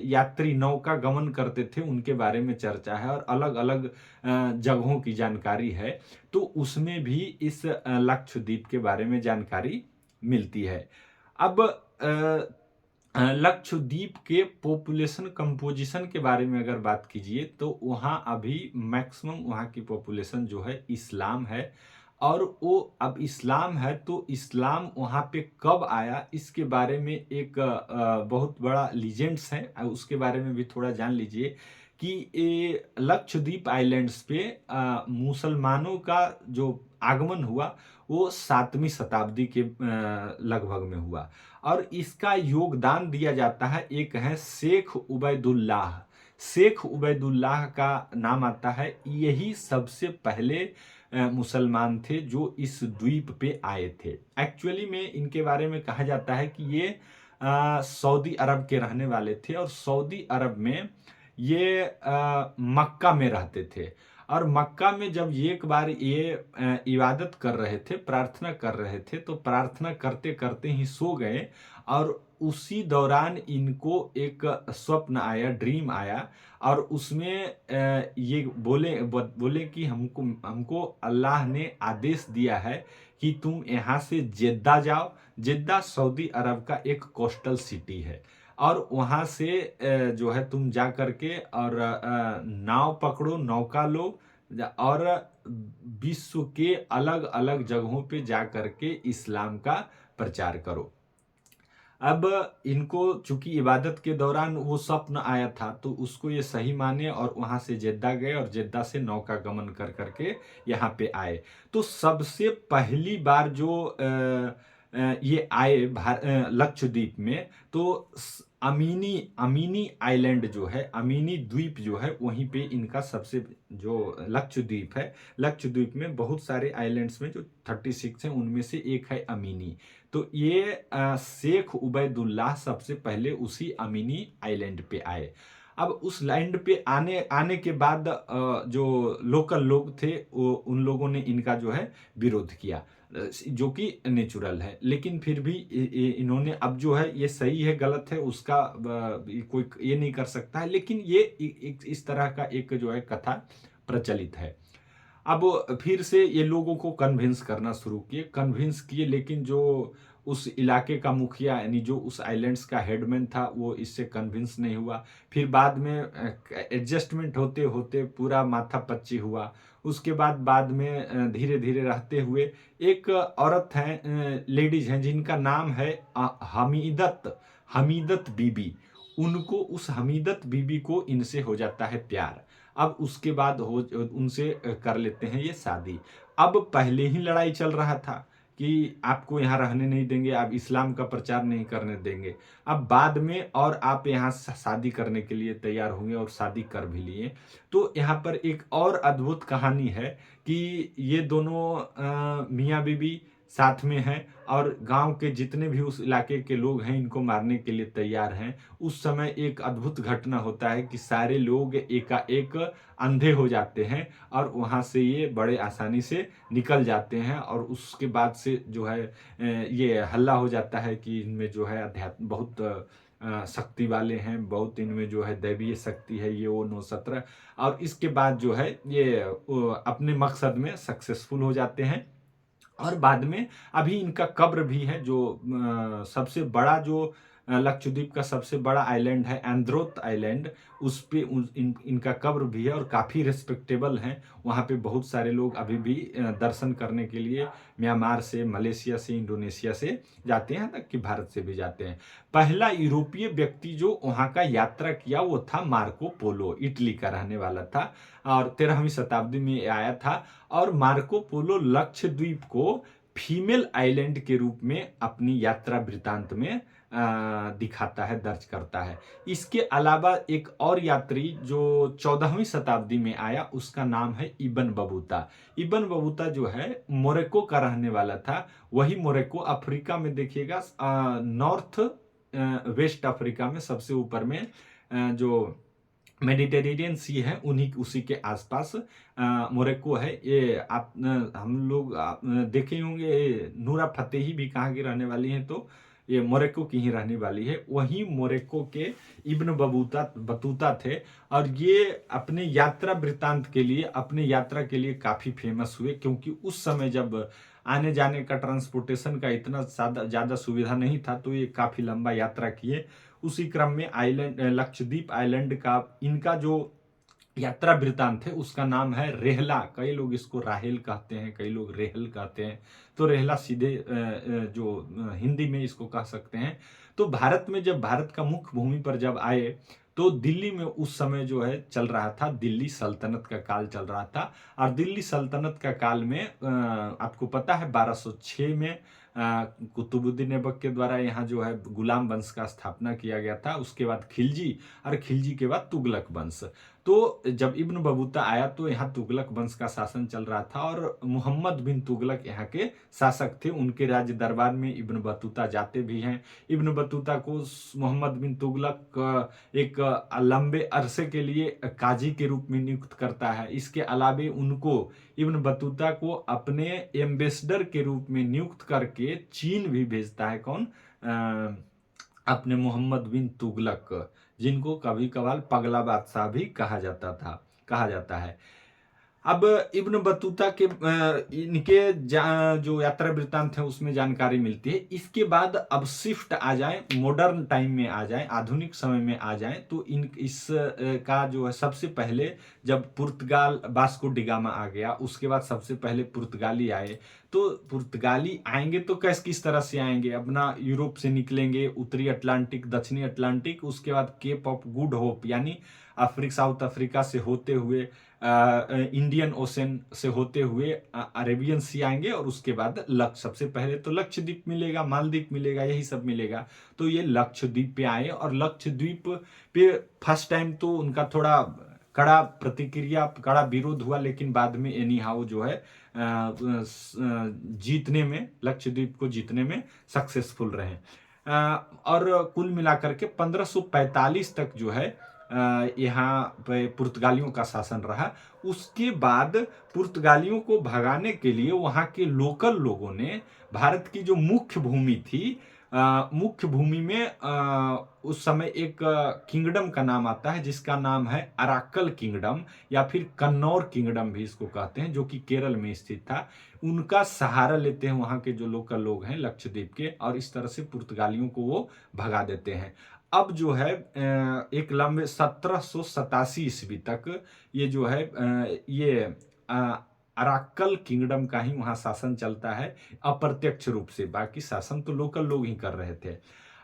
यात्री नौका गमन करते थे उनके बारे में चर्चा है और अलग अलग जगहों की जानकारी है। तो उसमें भी इस लक्षद्वीप के बारे में जानकारी मिलती है। अब लक्षद्वीप के पॉपुलेशन कंपोजिशन के बारे में अगर बात कीजिए तो वहाँ अभी मैक्सिमम वहाँ की पॉपुलेशन जो है इस्लाम है, और वो अब इस्लाम है तो इस्लाम वहाँ पे कब आया इसके बारे में एक बहुत बड़ा लीजेंड्स है, उसके बारे में भी थोड़ा जान लीजिए कि ये लक्षद्वीप आइलैंड्स पे मुसलमानों का जो आगमन हुआ वो 7वीं शताब्दी के लगभग में हुआ और इसका योगदान दिया जाता है। एक है शेख उबैदुल्लाह, शेख उबैदुल्लाह का नाम आता है, यही सबसे पहले मुसलमान थे जो इस द्वीप पे आए थे। एक्चुअली में इनके बारे में कहा जाता है कि ये सऊदी अरब के रहने वाले थे और सऊदी अरब में ये मक्का में रहते थे और मक्का में जब एक बार ये इबादत कर रहे थे, प्रार्थना कर रहे थे, तो प्रार्थना करते करते ही सो गए और उसी दौरान इनको एक स्वप्न आया, ड्रीम आया और उसमें ये बोले कि हमको अल्लाह ने आदेश दिया है कि तुम यहाँ से जेद्दा जाओ। जेद्दा सऊदी अरब का एक कोस्टल सिटी है और वहाँ से जो है तुम जा करके और नाव पकड़ो, नौका लो और विश्व के अलग अलग जगहों पे जा करके इस्लाम का प्रचार करो। अब इनको चूंकि इबादत के दौरान वो स्वप्न आया था तो उसको ये सही माने और वहां से जेद्दा गए और जेद्दा से नौका गमन कर करके यहाँ पे आए। तो सबसे पहली बार जो ये आए लक्षद्वीप में तो अमीनी आइलैंड जो है, अमीनी द्वीप जो है, वहीं पे इनका सबसे जो लक्षद्वीप है, लक्षद्वीप में बहुत सारे आइलैंड्स में जो 36 हैं उनमें से एक है अमीनी। तो ये शेख उबैदुल्लाह सबसे पहले उसी अमीनी आइलैंड पे आए। अब उस लैंड पे आने के बाद जो लोकल लोग थे वो उन लोगों ने इनका जो है विरोध किया, जो कि नेचुरल है, लेकिन फिर भी इन्होंने अब जो है ये सही है गलत है उसका कोई ये नहीं कर सकता है, लेकिन ये इस तरह का एक जो है कथा प्रचलित है। अब फिर से ये लोगों को कन्विंस करना शुरू किए, लेकिन जो उस इलाके का मुखिया यानी जो उस आइलैंड्स का हेडमैन था वो इससे कन्विंस नहीं हुआ। फिर बाद में एडजस्टमेंट होते होते पूरा माथापच्ची हुआ। उसके बाद में धीरे धीरे रहते हुए एक औरत हैं, लेडीज हैं जिनका नाम है हमीदत बीबी। उनको उस हमीदत बीबी को इनसे हो जाता है प्यार। अब उसके बाद उनसे कर लेते हैं ये शादी। अब पहले ही लड़ाई चल रहा था, कि आपको यहाँ रहने नहीं देंगे, आप इस्लाम का प्रचार नहीं करने देंगे। अब बाद में और आप यहाँ शादी करने के लिए तैयार होंगे और शादी कर भी लिए। तो यहाँ पर एक और अद्भुत कहानी है कि ये दोनों मियाँ बीवी साथ में हैं और गांव के जितने भी उस इलाके के लोग हैं इनको मारने के लिए तैयार हैं। उस समय एक अद्भुत घटना होता है कि सारे लोग एकाएक अंधे हो जाते हैं और वहां से ये बड़े आसानी से निकल जाते हैं। और उसके बाद से जो है ये हल्ला हो जाता है कि इनमें जो है अध्यात्म बहुत शक्ति वाले हैं, बहुत इनमें जो है दैवीय शक्ति है, ये वो 9-17। और इसके बाद जो है ये अपने मकसद में सक्सेसफुल हो जाते हैं। और बाद में अभी इनका कब्र भी है, जो सबसे बड़ा जो लक्षद्वीप का सबसे बड़ा आइलैंड है एंद्रोथ आइलैंड, उस पे इनका कब्र भी है और काफ़ी रिस्पेक्टेबल है। वहाँ पे बहुत सारे लोग अभी भी दर्शन करने के लिए म्यांमार से, मलेशिया से, इंडोनेशिया से जाते हैं, तक कि भारत से भी जाते हैं। पहला यूरोपीय व्यक्ति जो वहाँ का यात्रा किया वो था मार्को पोलो, इटली का रहने वाला था और 13वीं शताब्दी में आया था। और मार्को पोलो लक्षद्वीप को फीमेल आइलैंड के रूप में अपनी यात्रा वृतांत में दिखाता है, दर्ज करता है। इसके अलावा एक और यात्री जो 14वीं शताब्दी में आया उसका नाम है इब्न बतूता। इब्न बतूता जो है मोरक्को का रहने वाला था। वही मोरक्को अफ्रीका में देखिएगा, नॉर्थ वेस्ट अफ्रीका में सबसे ऊपर में जो मेडिटेरेनियन सी है उन्हीं उसी के आसपास मोरक्को है। ये आप हम लोग देखे होंगे, नूरा फतेही भी कहाँ की रहने वाली हैं, तो ये मोरक्को की ही रहने वाली है। वहीं मोरक्को के इब्न बतूता थे और ये अपने यात्रा वृत्तांत के लिए, अपने यात्रा के लिए काफ़ी फेमस हुए, क्योंकि उस समय जब आने जाने का ट्रांसपोर्टेशन का इतना ज़्यादा सुविधा नहीं था, तो ये काफ़ी लंबा यात्रा किए। उसी क्रम में आइलैंड, लक्षद्वीप आइलैंड का इनका जो यात्रा वृत्तांत है उसका नाम है रेहला। कई लोग इसको राहेल कहते हैं, कई लोग रेहल कहते हैं, तो रेहला सीधे जो हिंदी में इसको कह सकते हैं। तो भारत में जब भारत का मुख्य भूमि पर जब आए तो दिल्ली में उस समय जो है चल रहा था, दिल्ली सल्तनत का काल चल रहा था। और दिल्ली सल्तनत का काल में आपको पता है 1206 में कुतुबुद्दीन ऐबक के द्वारा यहाँ जो है गुलाम वंश का स्थापना किया गया था। उसके बाद खिलजी, और खिलजी के बाद तुगलक वंश। तो जब इब्न बतूता आया तो यहाँ तुगलक वंश का शासन चल रहा था और मोहम्मद बिन तुगलक यहाँ के शासक थे। उनके राज्य दरबार में इब्न बतूता जाते भी हैं। इब्न बतूता को मोहम्मद बिन तुगलक एक लंबे अरसे के लिए काजी के रूप में नियुक्त करता है। इसके अलावे उनको, इब्न बतूता को अपने एम्बेसडर के रूप में नियुक्त करके चीन भी भेजता है। कौन? अपने मोहम्मद बिन तुगलक, जिनको कभी कभार पगला बादशाह भी कहा जाता है। अब इब्न बतूता के इनके जो यात्रा वृत्तांत है उसमें जानकारी मिलती है। इसके बाद अब शिफ्ट आ जाए, मॉडर्न टाइम में आ जाए, आधुनिक समय में आ जाए, तो इस का जो है सबसे पहले जब पुर्तगाल, वास्को डिगामा आ गया, उसके बाद सबसे पहले पुर्तगाली आए। तो पुर्तगाली आएंगे तो किस तरह से आएंगे? अपना यूरोप से निकलेंगे, उत्तरी अटलांटिक, दक्षिणी अटलांटिक, उसके बाद केप ऑफ गुड होप यानी साउथ अफ्रीका से होते हुए इंडियन ओशन से होते हुए अरेबियन सी आएंगे। और उसके बाद सबसे पहले तो लक्षद्वीप मिलेगा, मालदीव मिलेगा, यही सब मिलेगा। तो ये लक्षद्वीप पे आए और लक्षद्वीप पे फर्स्ट टाइम तो उनका थोड़ा कड़ा प्रतिक्रिया, कड़ा विरोध हुआ, लेकिन बाद में एनी हाउ जो है जीतने में, लक्षद्वीप को जीतने में सक्सेसफुल रहे। और कुल मिलाकर के 1545 तक जो है यहाँ पे पुर्तगालियों का शासन रहा। उसके बाद पुर्तगालियों को भगाने के लिए वहाँ के लोकल लोगों ने भारत की जो मुख्य भूमि थी, मुख्य भूमि में उस समय एक किंगडम का नाम आता है जिसका नाम है अराक्कल किंगडम या फिर कन्नौर किंगडम भी इसको कहते हैं, जो कि केरल में स्थित था। उनका सहारा लेते हैं वहाँ के जो लोकल लोग हैं लक्षद्वीप के, और इस तरह से पुर्तगालियों को वो भगा देते हैं। अब जो है एक लंबे 1787 ईस्वी तक ये जो है ये अराक्कल किंगडम का ही वहां शासन चलता है, अप्रत्यक्ष रूप से। बाकी शासन तो लोकल लोग ही कर रहे थे।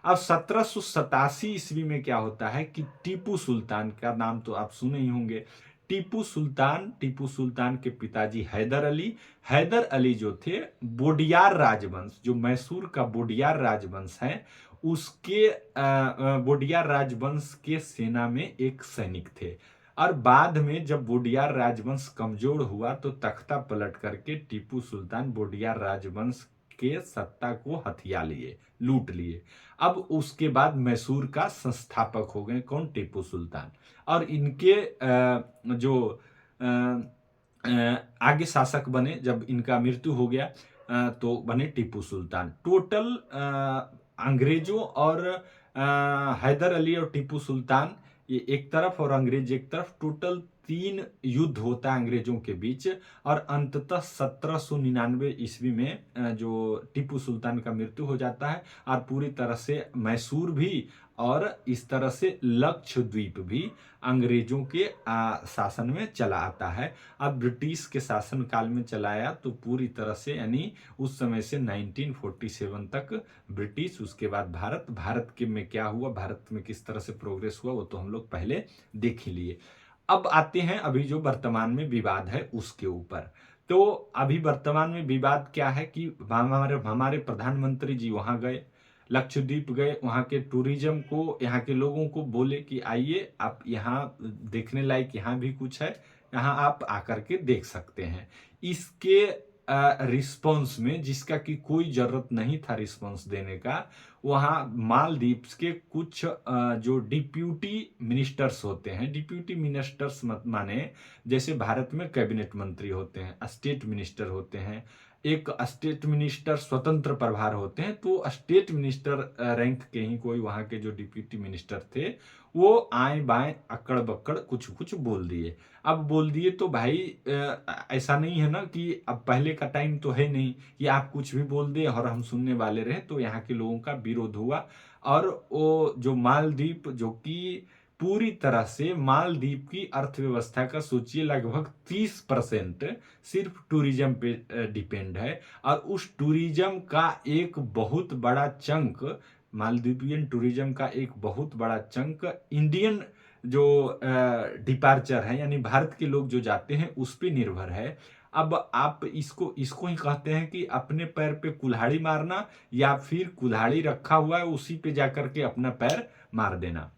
अब 1787 ईस्वी में क्या होता है कि टीपू सुल्तान का नाम तो आप सुने ही होंगे। टीपू सुल्तान के पिताजी हैदर अली जो थे, वोडियार राजवंश, जो मैसूर का वोडियार राजवंश है, उसके वोडियार राजवंश के सेना में एक सैनिक थे। और बाद में जब वोडियार राजवंश कमजोर हुआ तो तख्ता पलट करके टीपू सुल्तान वोडियार राजवंश के सत्ता को हथिया लिए, लूट लिए। अब उसके बाद मैसूर का संस्थापक हो गए कौन? टीपू सुल्तान। और इनके जो आगे शासक बने, जब इनका मृत्यु हो गया तो बने टीपू सुल्तान। टोटल अंग्रेजों और हैदर अली और टीपू सुल्तान ये एक तरफ और अंग्रेज एक तरफ, टोटल 3 युद्ध होता है अंग्रेजों के बीच। और अंततः 1799 ईस्वी में जो टीपू सुल्तान का मृत्यु हो जाता है और पूरी तरह से मैसूर भी और इस तरह से लक्षद्वीप भी अंग्रेजों के शासन में चला आता है। अब ब्रिटिश के शासन काल में चलाया तो पूरी तरह से, यानी उस समय से 1947 तक ब्रिटिश, उसके बाद भारत के में क्या हुआ, भारत में किस तरह से प्रोग्रेस हुआ, वो तो हम लोग पहले देख ही लिए। अब आते हैं अभी जो वर्तमान में विवाद है उसके ऊपर। तो अभी वर्तमान में विवाद क्या है कि हमारे प्रधानमंत्री जी वहां गए, लक्षद्वीप गए, वहां के टूरिज्म को, यहाँ के लोगों को बोले कि आइए आप यहाँ देखने लायक यहाँ भी कुछ है, यहाँ आप आकर के देख सकते हैं। इसके रिस्पॉन्स में, जिसका कि कोई जरूरत नहीं था रिस्पॉन्स देने का, वहाँ मालदीव्स के कुछ जो डिप्यूटी मिनिस्टर्स होते हैं, डिप्यूटी मिनिस्टर्स मत माने जैसे भारत में कैबिनेट मंत्री होते हैं, स्टेट मिनिस्टर होते हैं, एक स्टेट मिनिस्टर स्वतंत्र प्रभार होते हैं, तो स्टेट मिनिस्टर रैंक के ही कोई वहां के जो डिप्यूटी मिनिस्टर थे वो आए बाएं अक्कड़ बक्कड़ कुछ कुछ बोल दिए। अब बोल दिए तो भाई ऐसा नहीं है ना कि अब पहले का टाइम तो है नहीं कि आप कुछ भी बोल दे और हम सुनने वाले रहे, तो यहाँ के लोगों का विरोध हुआ। और वो जो मालदीव, जो कि पूरी तरह से मालदीव की अर्थव्यवस्था का सोचिए लगभग 30% सिर्फ टूरिज्म पे डिपेंड है, और उस टूरिज्म का एक बहुत बड़ा चंक, मालदीवियन टूरिज्म का एक बहुत बड़ा चंक इंडियन जो डिपार्चर है, यानी भारत के लोग जो जाते हैं उस पे निर्भर है। अब आप इसको इसको ही कहते हैं कि अपने पैर पे कुल्हाड़ी मारना, या फिर कुल्हाड़ी रखा हुआ है उसी पे जाकर के अपना पैर मार देना।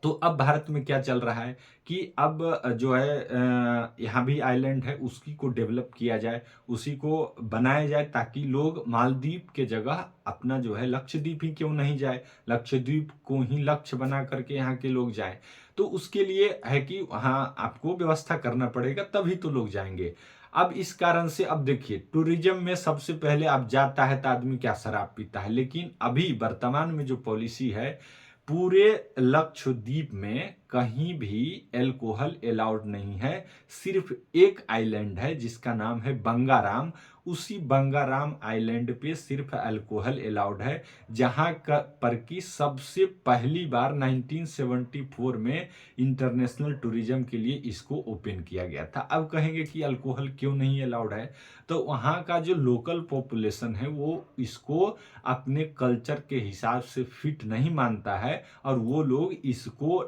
तो अब भारत में क्या चल रहा है कि अब जो है यहाँ भी आइलैंड है उसकी को डेवलप किया जाए, उसी को बनाया जाए, ताकि लोग मालदीव के जगह अपना जो है लक्षद्वीप ही क्यों नहीं जाए, लक्षद्वीप को ही लक्ष्य बना करके यहाँ के लोग जाए। तो उसके लिए है कि वहाँ आपको व्यवस्था करना पड़ेगा, तभी तो लोग जाएंगे। अब इस कारण से अब देखिए, टूरिज्म में सबसे पहले अब जाता है तो आदमी क्या शराब पीता है, लेकिन अभी वर्तमान में जो पॉलिसी है, पूरे लक्षद्वीप में कहीं भी एल्कोहल अलाउड नहीं है। सिर्फ एक आइलैंड है जिसका नाम है बंगाराम, उसी बंगाराम आइलैंड पे सिर्फ अल्कोहल अलाउड है, जहां पर की सबसे पहली बार 1974 में इंटरनेशनल टूरिज्म के लिए इसको ओपन किया गया था। अब कहेंगे कि अल्कोहल क्यों नहीं अलाउड है, तो वहाँ का जो लोकल पॉपुलेशन है वो इसको अपने कल्चर के हिसाब से फिट नहीं मानता है, और वो लोग इसको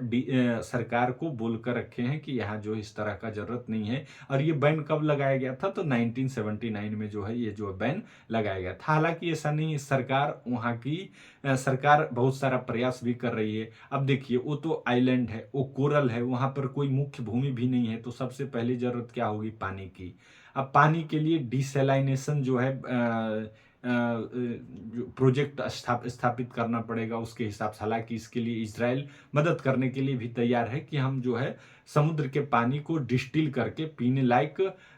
सरकार को बोलकर रखे हैं कि यहाँ जो इस तरह का जरूरत नहीं है। और ये बैन कब लगाया गया था? तो 1979 में जो है ये जो बैन लगाया गया था। हालांकि ऐसा नहीं है, सरकार वहाँ की सरकार बहुत सारा प्रयास भी कर रही है। अब देखिए, वो तो आइलैंड है, वो कोरल है, वहां पर कोई मुख्य भूमि भी नहीं है, तो सबसे पहली जरूरत क्या होगी? पानी की। अब पानी के लिए डिसैलाइनेशन जो है प्रोजेक्ट स्थापित करना पड़ेगा उसके हिसाब से। हालांकि इसके लिए इजराइल मदद करने के लिए भी तैयार है कि हम जो है समुद्र के पानी को डिस्टिल करके पीने लायक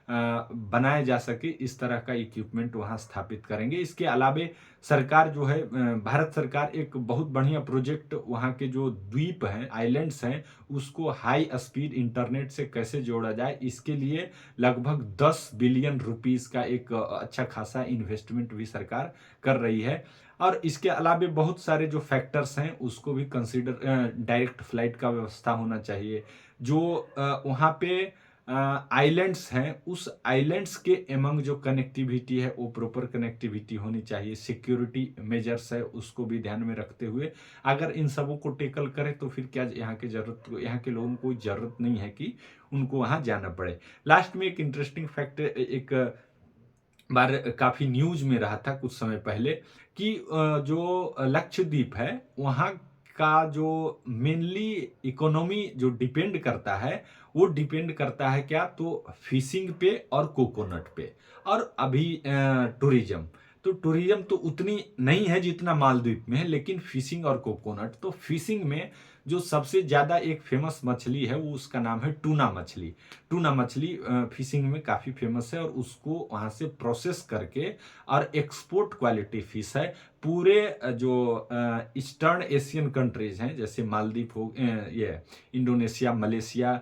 बनाया जा सके, इस तरह का इक्विपमेंट वहां स्थापित करेंगे। इसके अलावे सरकार जो है, भारत सरकार एक बहुत बढ़िया प्रोजेक्ट वहां के जो द्वीप हैं, आइलैंड्स हैं, उसको हाई स्पीड इंटरनेट से कैसे जोड़ा जाए, इसके लिए लगभग 10 बिलियन रुपीस का एक अच्छा खासा इन्वेस्टमेंट भी सरकार कर रही है। और इसके अलावे बहुत सारे जो फैक्टर्स हैं उसको भी कंसीडर, डायरेक्ट फ्लाइट का व्यवस्था होना चाहिए, जो वहाँ पे आइलैंड्स हैं, उस आइलैंड्स के एमंग जो कनेक्टिविटी है वो प्रॉपर कनेक्टिविटी होनी चाहिए। सिक्योरिटी मेजर्स है उसको भी ध्यान में रखते हुए अगर इन सबों को टेकल करें तो फिर क्या यहाँ के लोगों को जरूरत नहीं है कि उनको वहां जाना पड़े। लास्ट में एक इंटरेस्टिंग फैक्ट एक बार काफी न्यूज में रहा था कुछ समय पहले कि जो लक्षद्वीप है वहाँ का जो मेनली इकोनॉमी जो डिपेंड करता है वो डिपेंड करता है क्या तो फिशिंग पे और कोकोनट पे और अभी टूरिज्म। तो टूरिज्म तो उतनी नहीं है जितना मालदीव में है, लेकिन फिशिंग और कोकोनट। तो फिशिंग में जो सबसे ज्यादा एक फेमस मछली है वो उसका नाम है टूना मछली। टूना मछली फिशिंग में काफी फेमस है और उसको वहां से प्रोसेस करके और एक्सपोर्ट क्वालिटी फिश है पूरे जो ईस्टर्न एशियन कंट्रीज हैं जैसे मालदीव हो ये इंडोनेशिया मलेशिया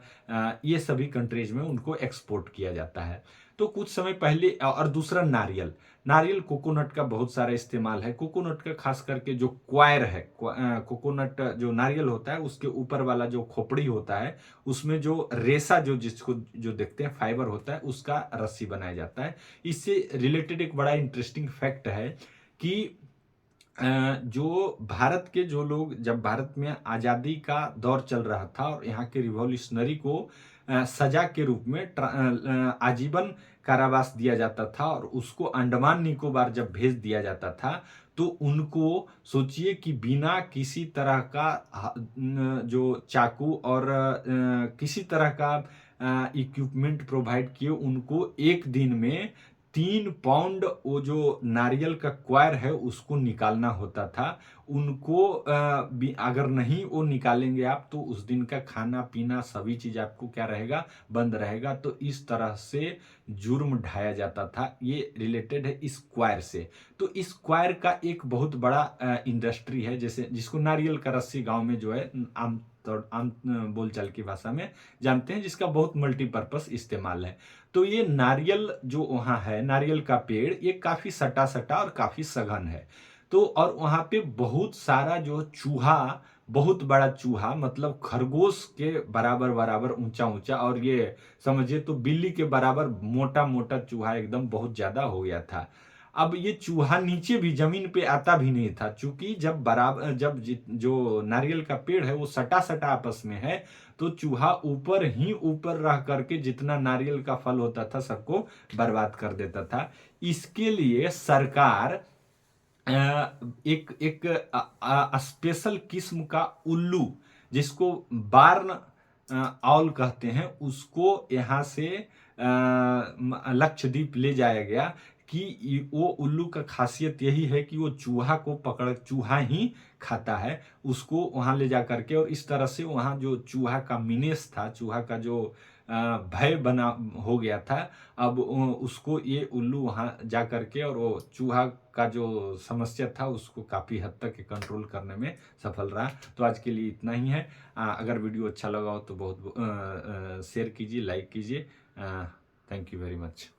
ये सभी कंट्रीज में उनको एक्सपोर्ट किया जाता है। तो कुछ समय पहले और दूसरा नारियल। नारियल कोकोनट का बहुत सारा इस्तेमाल है। कोकोनट का खास करके जो क्वायर है कोकोनट जो नारियल होता है उसके ऊपर वाला जो खोपड़ी होता है उसमें जो रेशा जो जिसको जो देखते हैं फाइबर होता है उसका रस्सी बनाया जाता है। इससे रिलेटेड एक बड़ा इंटरेस्टिंग फैक्ट है कि जो भारत के जो लोग जब भारत में आज़ादी का दौर चल रहा था और यहाँ के रिवॉल्यूशनरी को सजा के रूप में आजीवन कारावास दिया जाता था और उसको अंडमान निकोबार जब भेज दिया जाता था तो उनको सोचिए कि बिना किसी तरह का जो चाकू और किसी तरह का इक्विपमेंट प्रोवाइड किए उनको एक दिन में 3 पाउंड वो जो नारियल का क्वायर है उसको निकालना होता था। उनको अगर नहीं वो निकालेंगे आप तो उस दिन का खाना पीना सभी चीज आपको क्या रहेगा बंद रहेगा। तो इस तरह से जुर्म ढाया जाता था। ये रिलेटेड है इस क्वायर से। तो इस क्वायर का एक बहुत बड़ा इंडस्ट्री है जैसे जिसको नारियल का रस्सी गांव में जो है आम बोलचाल की भाषा में जानते हैं जिसका बहुत मल्टीपर्पस इस्तेमाल है। तो ये नारियल जो वहाँ है नारियल का पेड़ ये काफी सटा सटा और काफी सघन है। तो और वहाँ पे बहुत सारा जो चूहा बहुत बड़ा चूहा मतलब खरगोश के बराबर बराबर ऊंचा ऊंचा और ये समझिए तो बिल्ली के बराबर मोटा मोटा चूहा एकदम बहुत ज्यादा हो गया था। अब ये चूहा नीचे भी जमीन पे आता भी नहीं था क्योंकि जब बराबर जो नारियल का पेड़ है वो सटा सटा आपस में है तो चूहा ऊपर ही ऊपर रह करके जितना नारियल का फल होता था सबको बर्बाद कर देता था। इसके लिए सरकार एक एक स्पेशल किस्म का उल्लू जिसको बार्न ऑल कहते हैं उसको यहाँ से लक्षद्वीप ले जाया गया कि वो उल्लू का खासियत यही है कि वो चूहा को पकड़ चूहा ही खाता है उसको वहां ले जा करके और इस तरह से वहां जो चूहा का मिनेस था चूहा का जो भय बना हो गया था। अब उसको ये उल्लू वहां जा करके और वो चूहा का जो समस्या था उसको काफी हद तक कंट्रोल करने में सफल रहा। तो आज के लिए इतना ही है। अगर वीडियो अच्छा लगा हो तो बहुत शेयर कीजिए लाइक कीजिए। Thank you very much.